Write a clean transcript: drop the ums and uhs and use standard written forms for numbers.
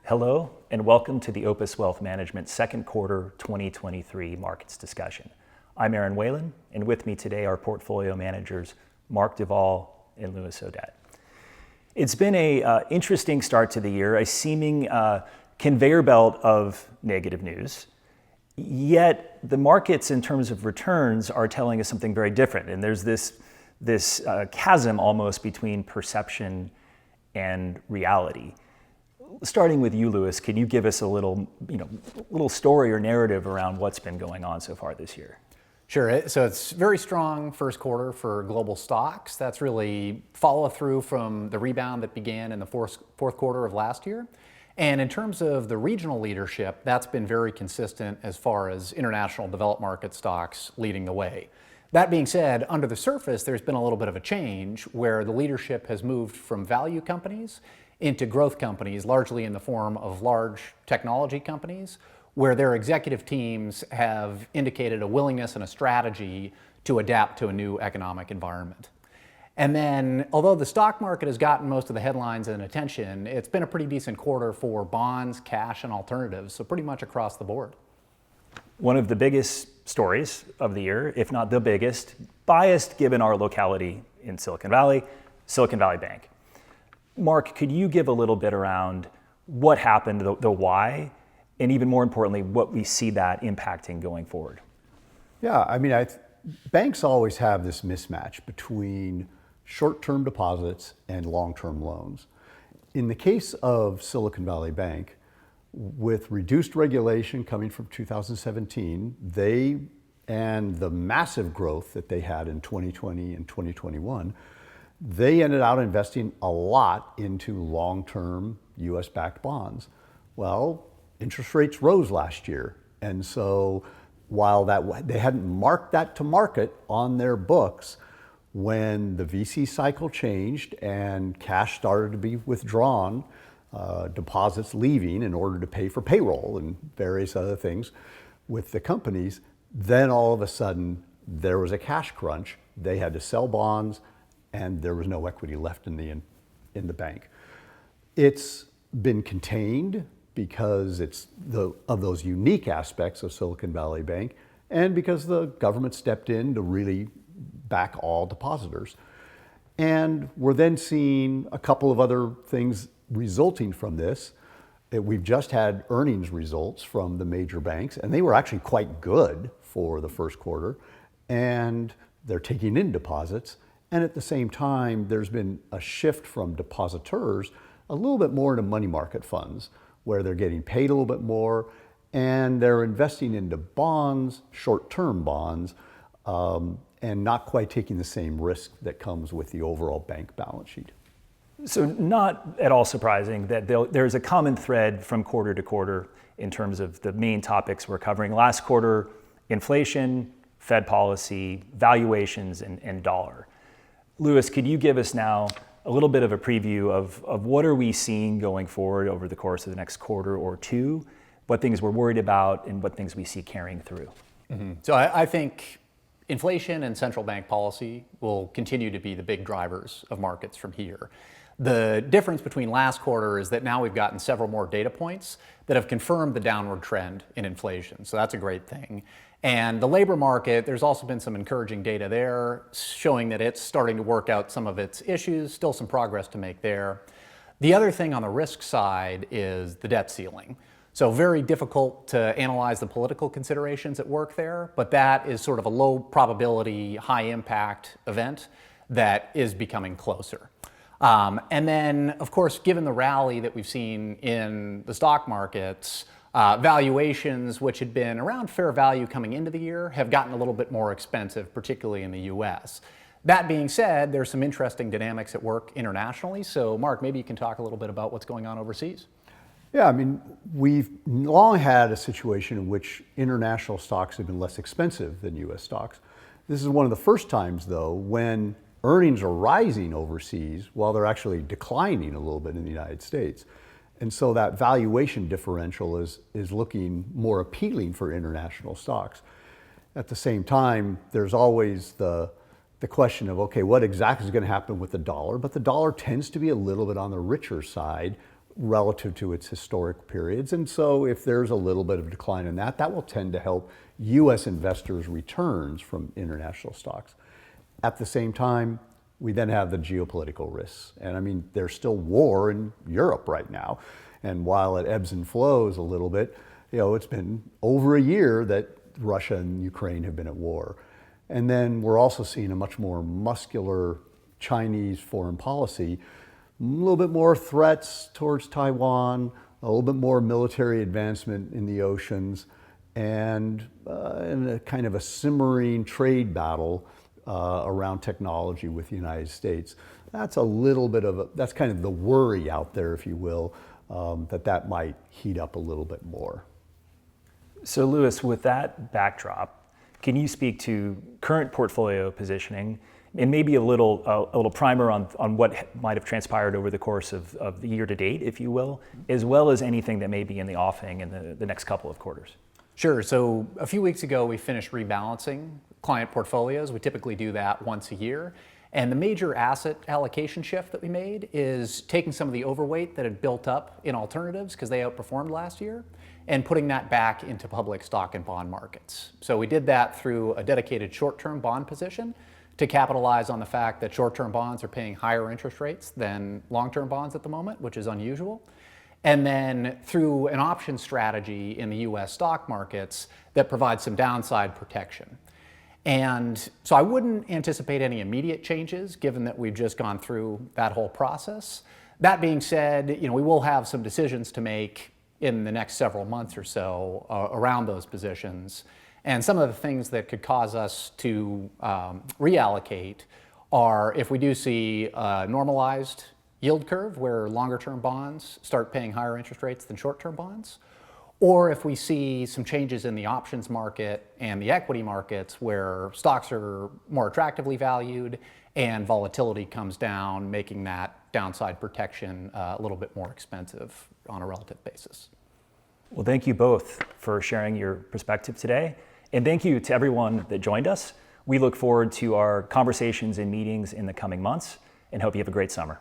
Hello, and welcome to the Opes Wealth Management second quarter 2023 markets discussion. I'm Erin, and with me today are portfolio managers Mark Duvall and Louis Odette. It's been an interesting start to the year, a seeming conveyor belt of negative news. Yet the markets, in terms of returns, are telling us something very different. And there's this chasm almost between perception and reality. Starting with you, Louis, can you give us a little story or narrative around what's been going on so far this year? Sure. So it's very strong first quarter for global stocks. That's really follow through from the rebound that began in the fourth quarter of last year. And in terms of the regional leadership, that's been very consistent as far as international developed market stocks leading the way. That being said, under the surface, there's been a little bit of a change where the leadership has moved from value companies into growth companies, largely in the form of large technology companies, where their executive teams have indicated a willingness and a strategy to adapt to a new economic environment. And then, although the stock market has gotten most of the headlines and attention, it's been a pretty decent quarter for bonds, cash, and alternatives, so pretty much across the board. One of the biggest stories of the year, if not the biggest, biased given our locality in Silicon Valley Bank. Mark, could you give a little bit around what happened, the why, and even more importantly, what we see that impacting going forward? Yeah, I mean, banks always have this mismatch between short-term deposits and long-term loans. In the case of Silicon Valley Bank, with reduced regulation coming from 2017, they and the massive growth that they had in 2020 and 2021, they ended up investing a lot into long-term US-backed bonds. Well, interest rates rose last year. And so while they hadn't marked that to market on their books, when the VC cycle changed and cash started to be withdrawn, deposits leaving in order to pay for payroll and various other things with the companies, then all of a sudden there was a cash crunch. They had to sell bonds and there was no equity left in the bank. It's been contained because it's of those unique aspects of Silicon Valley Bank and because the government stepped in to really back all depositors. And we're then seeing a couple of other things resulting from this. We've just had earnings results from the major banks, and they were actually quite good for the first quarter, and they're taking in deposits. And at the same time, there's been a shift from depositors a little bit more into money market funds, where they're getting paid a little bit more, and they're investing into bonds, short-term bonds, and not quite taking the same risk that comes with the overall bank balance sheet. So not at all surprising that there's a common thread from quarter to quarter in terms of the main topics we're covering. Last quarter, inflation, Fed policy, valuations, and dollar. Louis, could you give us now a little bit of a preview of what are we seeing going forward over the course of the next quarter or two, what things we're worried about and what things we see carrying through? Mm-hmm. So I think inflation and central bank policy will continue to be the big drivers of markets from here. The difference between last quarter is that now we've gotten several more data points that have confirmed the downward trend in inflation. So that's a great thing. And the labor market, there's also been some encouraging data there showing that it's starting to work out some of its issues, still some progress to make there. The other thing on the risk side is the debt ceiling. So very difficult to analyze the political considerations at work there, but that is sort of a low probability, high impact event that is becoming closer. And then, of course, given the rally that we've seen in the stock markets, valuations, which had been around fair value coming into the year, have gotten a little bit more expensive, particularly in the US. That being said, there's some interesting dynamics at work internationally. So, Mark, maybe you can talk a little bit about what's going on overseas. Yeah, I mean, we've long had a situation in which international stocks have been less expensive than US stocks. This is one of the first times, though, when earnings are rising overseas while they're actually declining a little bit in the United States. And so that valuation differential is looking more appealing for international stocks. At the same time, there's always the question of, okay, what exactly is going to happen with the dollar? But the dollar tends to be a little bit on the richer side relative to its historic periods. And so if there's a little bit of decline in that, that will tend to help US investors' returns from international stocks. At the same time, we then have the geopolitical risks. And I mean, there's still war in Europe right now. And while it ebbs and flows a little bit, it's been over a year that Russia and Ukraine have been at war. And then we're also seeing a much more muscular Chinese foreign policy, a little bit more threats towards Taiwan, a little bit more military advancement in the oceans, and a kind of a simmering trade battle around technology with the United States. That's a little bit that's kind of the worry out there, if you will, that might heat up a little bit more. So Louis, with that backdrop, can you speak to current portfolio positioning and maybe a little primer on what might have transpired over the course of the year to date, if you will, as well as anything that may be in the offing in the next couple of quarters? Sure. So a few weeks ago, we finished rebalancing client portfolios. We typically do that once a year. And the major asset allocation shift that we made is taking some of the overweight that had built up in alternatives because they outperformed last year and putting that back into public stock and bond markets. So we did that through a dedicated short-term bond position to capitalize on the fact that short-term bonds are paying higher interest rates than long-term bonds at the moment, which is unusual. And then through an option strategy in the US stock markets that provides some downside protection. And so I wouldn't anticipate any immediate changes given that we've just gone through that whole process. That being said, we will have some decisions to make in the next several months or so around those positions. And some of the things that could cause us to reallocate are if we do see a normalized yield curve where longer term bonds start paying higher interest rates than short term bonds, or if we see some changes in the options market and the equity markets where stocks are more attractively valued and volatility comes down, making that downside protection a little bit more expensive on a relative basis. Well, thank you both for sharing your perspective today. And thank you to everyone that joined us. We look forward to our conversations and meetings in the coming months and hope you have a great summer.